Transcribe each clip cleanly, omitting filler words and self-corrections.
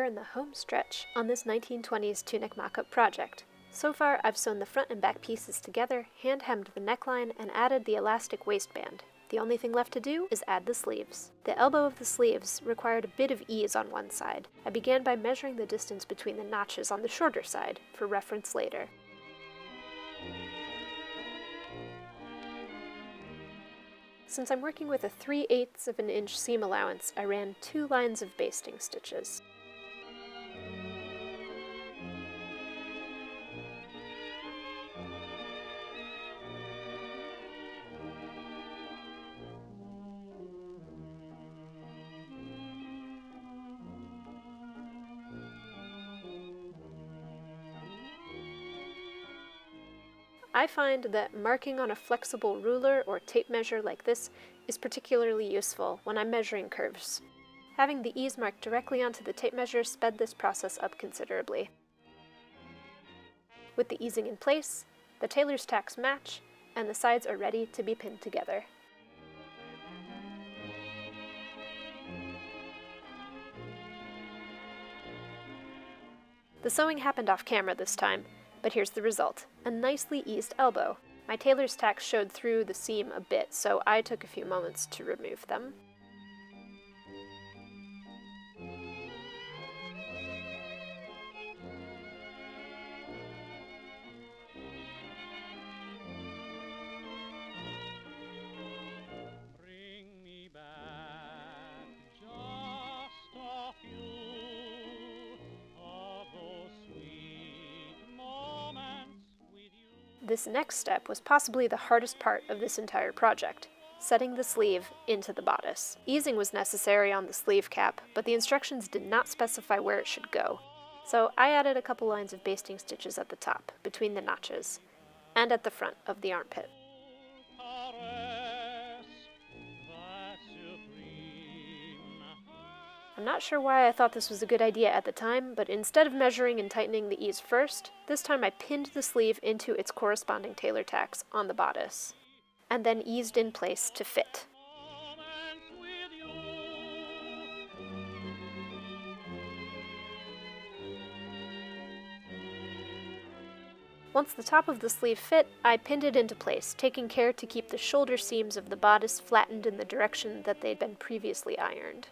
we're in the home stretch on this 1920s Tunic Mockup project. So far, I've sewn the front and back pieces together, hand-hemmed the neckline, and added the elastic waistband. The only thing left to do is add the sleeves. The elbow of the sleeves required a bit of ease on one side. I began by measuring the distance between the notches on the shorter side, for reference later. Since I'm working with a 3/8 of an inch seam allowance, I ran 2 lines of basting stitches. I find that marking on a flexible ruler or tape measure like this is particularly useful when I'm measuring curves. Having the ease marked directly onto the tape measure sped this process up considerably. With the easing in place, the tailor's tacks match, and the sides are ready to be pinned together. The sewing happened off camera this time, but here's the result: a nicely eased elbow. My tailor's tacks showed through the seam a bit, so I took a few moments to remove them. Bring me back just a few of those sweet moments with you. This next step was possibly the hardest part of this entire project: setting the sleeve into the bodice. Easing was necessary on the sleeve cap, but the instructions did not specify where it should go. So I added a couple lines of basting stitches at the top, between the notches, and at the front of the armpit. I'm not sure why I thought this was a good idea at the time, but instead of measuring and tightening the ease first, this time I pinned the sleeve into its corresponding tailor tacks on the bodice, and then eased in place to fit. Once the top of the sleeve fit, I pinned it into place, taking care to keep the shoulder seams of the bodice flattened in the direction that they'd been previously ironed.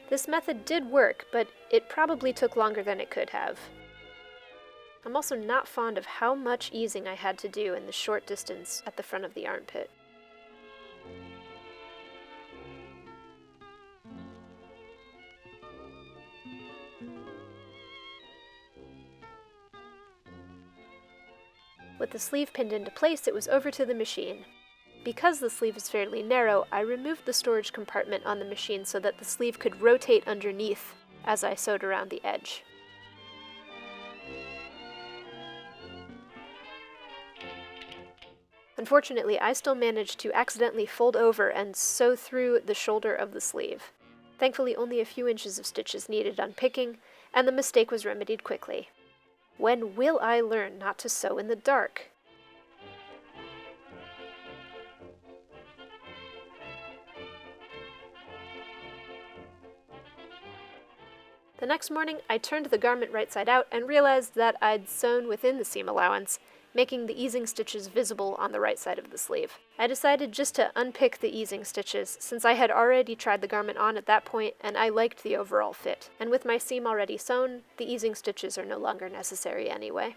This method did work, but it probably took longer than it could have. I'm also not fond of how much easing I had to do in the short distance at the front of the armpit. With the sleeve pinned into place, it was over to the machine. Because the sleeve is fairly narrow, I removed the storage compartment on the machine so that the sleeve could rotate underneath as I sewed around the edge. Unfortunately, I still managed to accidentally fold over and sew through the shoulder of the sleeve. Thankfully, only a few inches of stitches needed unpicking, and the mistake was remedied quickly. When will I learn not to sew in the dark? The next morning, I turned the garment right side out and realized that I'd sewn within the seam allowance, making the easing stitches visible on the right side of the sleeve. I decided just to unpick the easing stitches, since I had already tried the garment on at that point and I liked the overall fit. And with my seam already sewn, the easing stitches are no longer necessary anyway.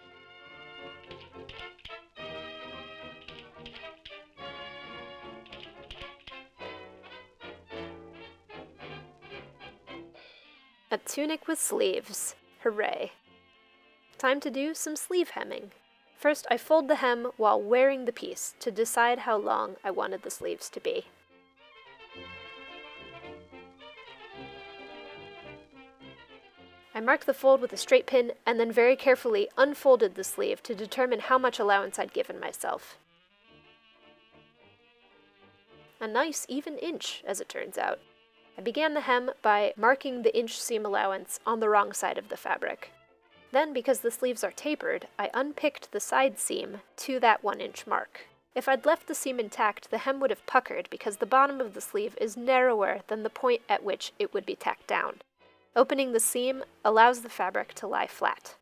A tunic with sleeves. Hooray. Time to do some sleeve hemming. First, I fold the hem while wearing the piece to decide how long I wanted the sleeves to be. I marked the fold with a straight pin and then very carefully unfolded the sleeve to determine how much allowance I'd given myself. A nice even inch, as it turns out. I began the hem by marking the inch seam allowance on the wrong side of the fabric. Then, because the sleeves are tapered, I unpicked the side seam to that 1-inch mark. If I'd left the seam intact, the hem would have puckered because the bottom of the sleeve is narrower than the point at which it would be tacked down. Opening the seam allows the fabric to lie flat.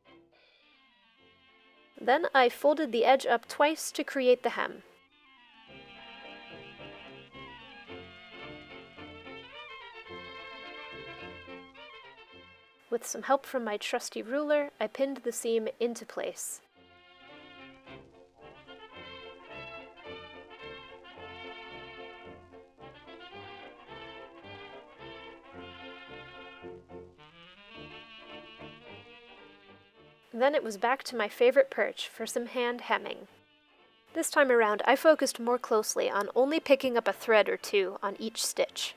Then I folded the edge up twice to create the hem. With some help from my trusty ruler, I pinned the seam into place. Then it was back to my favorite perch for some hand hemming. This time around, I focused more closely on only picking up a thread or two on each stitch.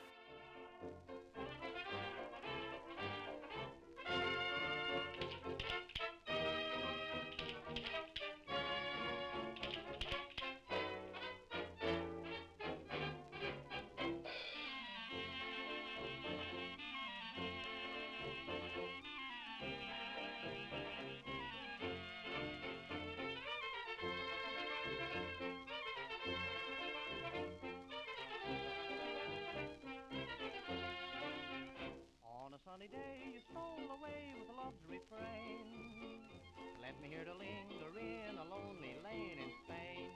On a sunny day you stole away with love's refrain. Left me here to linger in a lonely lane in Spain.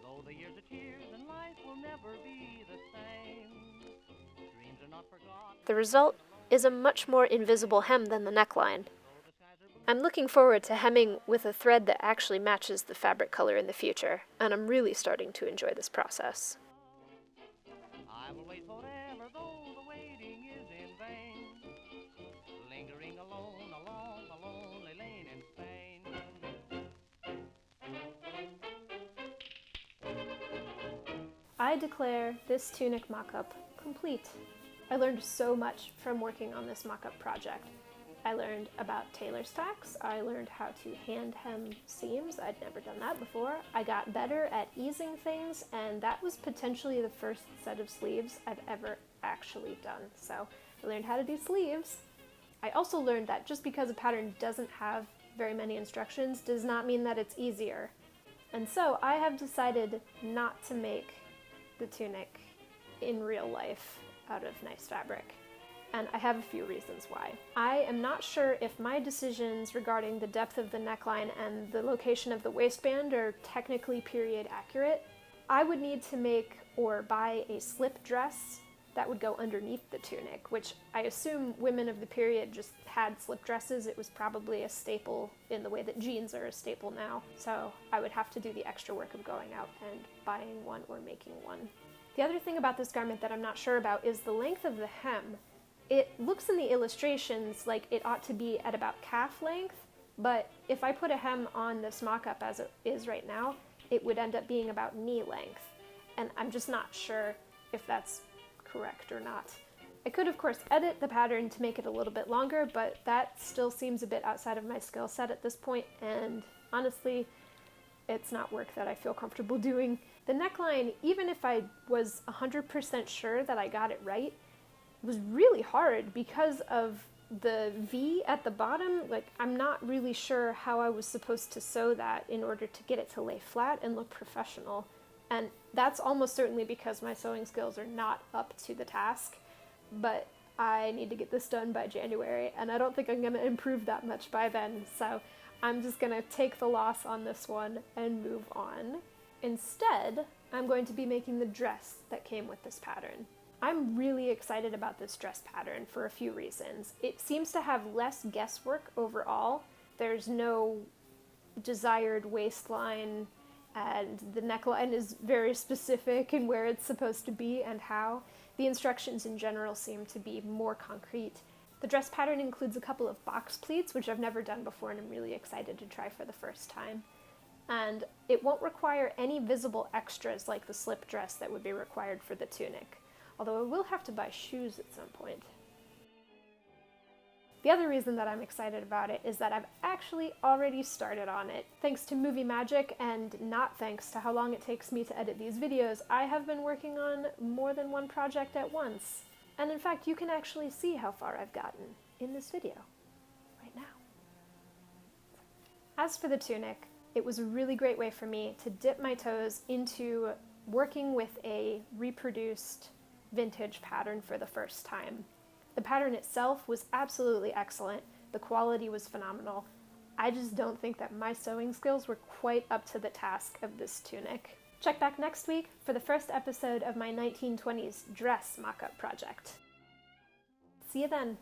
Though the years are tears and life will never be the same. Dreams are not forgotten. The result is a much more invisible hem than the neckline. I'm looking forward to hemming with a thread that actually matches the fabric color in the future, and I'm really starting to enjoy this process. I will wait forever, though the waiting is in vain. Lingering alone along the lonely lane in Spain. I declare this tunic mock-up complete. I learned so much from working on this mock-up project. I learned about tailor's tacks, I learned how to hand hem seams, I'd never done that before. I got better at easing things, and that was potentially the first set of sleeves I've ever actually done. So I learned how to do sleeves. I also learned that just because a pattern doesn't have very many instructions does not mean that it's easier. And so I have decided not to make the tunic in real life out of nice fabric. And I have a few reasons why. I am not sure if my decisions regarding the depth of the neckline and the location of the waistband are technically period accurate. I would need to make or buy a slip dress that would go underneath the tunic, which I assume women of the period just had slip dresses. It was probably a staple in the way that jeans are a staple now. So I would have to do the extra work of going out and buying one or making one. The other thing about this garment that I'm not sure about is the length of the hem. It looks in the illustrations like it ought to be at about calf length, but if I put a hem on this mock-up as it is right now, it would end up being about knee length. And I'm just not sure if that's correct or not. I could, of course, edit the pattern to make it a little bit longer, but that still seems a bit outside of my skill set at this point, and honestly, it's not work that I feel comfortable doing. The neckline, even if I was 100% sure that I got it right, was really hard because of the V at the bottom. Like, I'm not really sure how I was supposed to sew that in order to get it to lay flat and look professional. And that's almost certainly because my sewing skills are not up to the task. But I need to get this done by January, and I don't think I'm going to improve that much by then. So I'm just going to take the loss on this one and move on. Instead, I'm going to be making the dress that came with this pattern. I'm really excited about this dress pattern for a few reasons. It seems to have less guesswork overall. There's no desired waistline, and the neckline is very specific in where it's supposed to be and how. The instructions in general seem to be more concrete. The dress pattern includes a couple of box pleats, which I've never done before and I'm really excited to try for the first time. And it won't require any visible extras like the slip dress that would be required for the tunic. Although I will have to buy shoes at some point. The other reason that I'm excited about it is that I've actually already started on it. Thanks to movie magic, and not thanks to how long it takes me to edit these videos, I have been working on more than one project at once. And in fact, you can actually see how far I've gotten in this video right now. As for the tunic, It was a really great way for me to dip my toes into working with a reproduced vintage pattern for the first time. The pattern itself was absolutely excellent. The quality was phenomenal. I just don't think that my sewing skills were quite up to the task of this tunic. Check back next week for the first episode of my 1920s dress mock-up project. See you then!